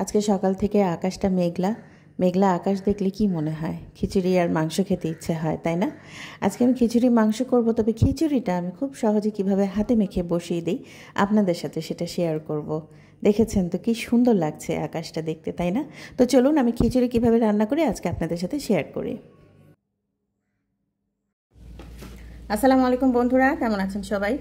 আজকে সকাল থেকে আকাশটা মেঘলা মেঘলা আকাশ দেখলে কি মনে হয় খিচুড়ি আর মাংস খেতে ইচ্ছে হয়, তাই না? আজকে আমি খিচুড়ি মাংস করব, তবে খিচুড়িটা আমি খুব সহজে কিভাবে হাতে মেখে বসিয়ে দিই আপনাদের সাথে সেটা শেয়ার করব। দেখেছেন তো কি সুন্দর লাগছে আকাশটা দেখতে, তাই না? তো চলুন আমি খিচুড়ি কিভাবে রান্না করি আজকে আপনাদের সাথে শেয়ার করি। আসসালামু আলাইকুম বন্ধুরা, কেমন আছেন সবাই?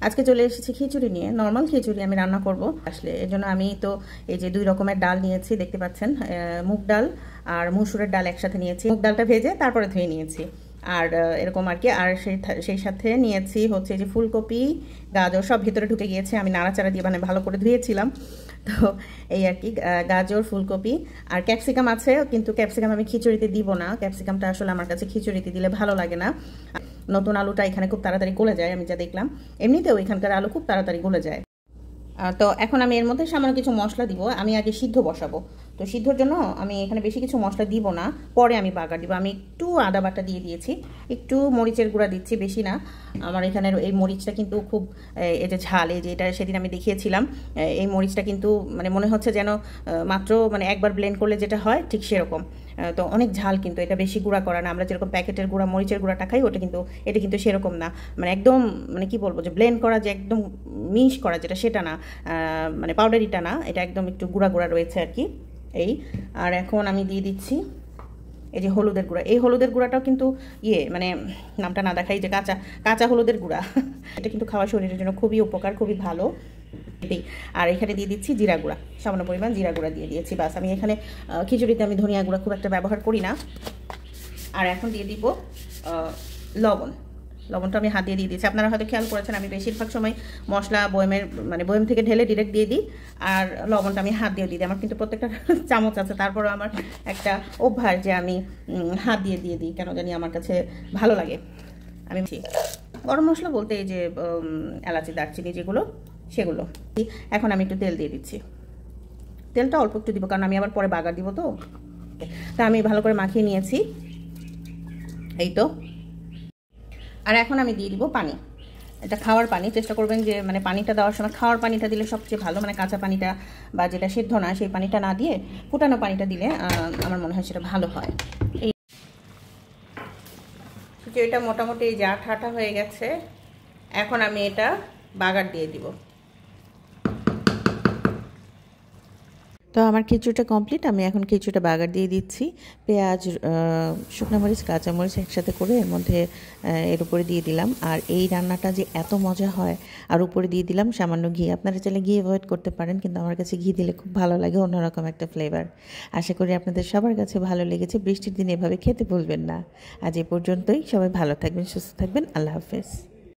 আজকে চলে এসেছি খিচুড়ি নিয়ে। নর্মাল খিচুড়ি আমি রান্না করব আসলে, এর জন্য আমি তো এই যে 2 রকমের ডাল নিয়েছি, দেখতে পাচ্ছেন, মুগ ডাল আর মসুরের ডাল একসাথে নিয়েছি। মুগ ডালটা ভেজে তারপরে ধুয়ে নিয়েছি, আর এরকম আর কি। আর সেই সাথে নিয়েছি হচ্ছে যে ফুলকপি, গাজর সব ভিতরে ঢুকে গিয়েছে, আমি নাড়াচাড়া দিয়ে মানে ভালো করে ধুয়েছিলাম। তো এই আর কি, গাজর, ফুলকপি আর ক্যাপসিকাম আছে, কিন্তু ক্যাপসিকাম আমি খিচুড়িতে দিব না। ক্যাপসিকামটা আসলে আমার কাছে খিচুড়িতে দিলে ভালো লাগে না। নতুন আলুটা এখানে খুব তাড়াতাড়ি গলে যায়, আমি যা দেখলাম। এমনিতেও এখানকার আলু খুব তাড়াতাড়ি গলে যায়। তো এখন আমি এর মধ্যে সামান্য কিছু মশলা দিব। আমি আগে সিদ্ধ বসাবো, তো সিদ্ধর জন্য আমি এখানে বেশি কিছু মশলা দিব না, পরে আমি বাগার দিব। আমি একটু আদা বাটা দিয়ে দিয়েছি, একটু মরিচের গুঁড়া দিচ্ছি, বেশি না। আমার এখানের এই মরিচটা কিন্তু খুব, এই যে ঝাল, এই যে এটা সেদিন আমি দেখিয়েছিলাম, এই মরিচটা কিন্তু মানে মনে হচ্ছে যেন মাত্র মানে একবার ব্লেন্ড করলে যেটা হয় ঠিক সেরকম। তো অনেক ঝাল, কিন্তু এটা বেশি গুঁড়া করা না। আমরা যেরকম প্যাকেটের গুঁড়া মরিচের গুঁড়াটা খাই, এটা কিন্তু সেরকম না। মানে একদম মানে কি বলবো, যে ব্লেন্ড করা, যে একদম মিশ করা যেটা, সেটা না, মানে পাউডারিটা না, এটা একদম একটু গুঁড়া গুঁড়া রয়েছে আর কি। এই, আর এখন আমি দিয়ে দিচ্ছি এই যে হলুদের গুঁড়া। এই হলুদের গুঁড়াটাও কিন্তু মানে নামটা না দেখাই, যে কাঁচা কাঁচা হলুদের গুঁড়া। এটা কিন্তু খাওয়া শরীরের জন্য খুবই উপকার, খুবই ভালো। আর এখানে দিয়ে দিচ্ছি জিরা গুঁড়া, সামান্য পরিমাণ জিরা গুঁড়া দিয়ে দিয়েছি। বাস, আমি এখানে খিচুড়িতে আমি ধনিয়া গুঁড়া খুব একটা ব্যবহার করি না। আর এখন দিয়ে দিব লবণটা আমি হাত দিয়ে দিয়েছি। আপনারা হয়তো খেয়াল করেছেন, আমি বেশিরভাগ সময় মশলা বয়ম থেকে ঢেলে ডিরেক্ট দিয়ে দিই, আর লবণটা আমি হাত দিয়ে দিই। আমার কিন্তু প্রত্যেকটা চামচ আছে, তারপরও আমার একটা অভ্যাস যে আমি হাত দিয়ে দিই, কেন জানি আমার কাছে ভালো লাগে। আমি গরম মশলা বলতে এই যে এলাচি, দারচিনি যেগুলো, সেগুলো। এখন আমি একটু তেল দিয়ে দিচ্ছি। তেলটা অল্প একটু দিব, কারণ আমি আবার পরে বাগার দিব। তো আমি ভালো করে মাখিয়ে নিয়েছি, এই তো। আর এখন আমি দিয়ে দিব পানি। এটা খাওয়ার পানি। চেষ্টা করবেন যে মানে পানিটা দেওয়ার সময় খাওয়ার পানিটা দিলে সবচেয়ে ভালো, মানে কাঁচা পানিটা বা যেটা সিদ্ধ না সেই পানিটা না দিয়ে ফুটানো পানিটা দিলে আমার মনে হয় সেটা ভালো হয়। এই খিচুড়িটা মোটামুটি যা ঠাটা হয়ে গেছে, এখন আমি এটা বাগার দিয়ে দিব। তো আমার খিচুড়িটা কমপ্লিট। আমি এখন খিচুড়িটা বাগার দিয়ে দিচ্ছি। পেঁয়াজ, শুকনো মরিচ, কাঁচামরিচ একসাথে করে এর মধ্যে এর উপরে দিয়ে দিলাম। আর এই রান্নাটা যে এত মজা হয়। আর উপরে দিয়ে দিলাম সামান্য ঘি। আপনারা চাইলে ঘি অ্যাভয়েড করতে পারেন, কিন্তু আমার কাছে ঘি দিলে খুব ভালো লাগে, অন্যরকম একটা ফ্লেভার। আশা করি আপনাদের সবার কাছে ভালো লেগেছে। বৃষ্টির দিনে এভাবে খেতে ভুলবেন না। আজ এ পর্যন্তই। সবাই ভালো থাকবেন, সুস্থ থাকবেন। আল্লাহ হাফেজ।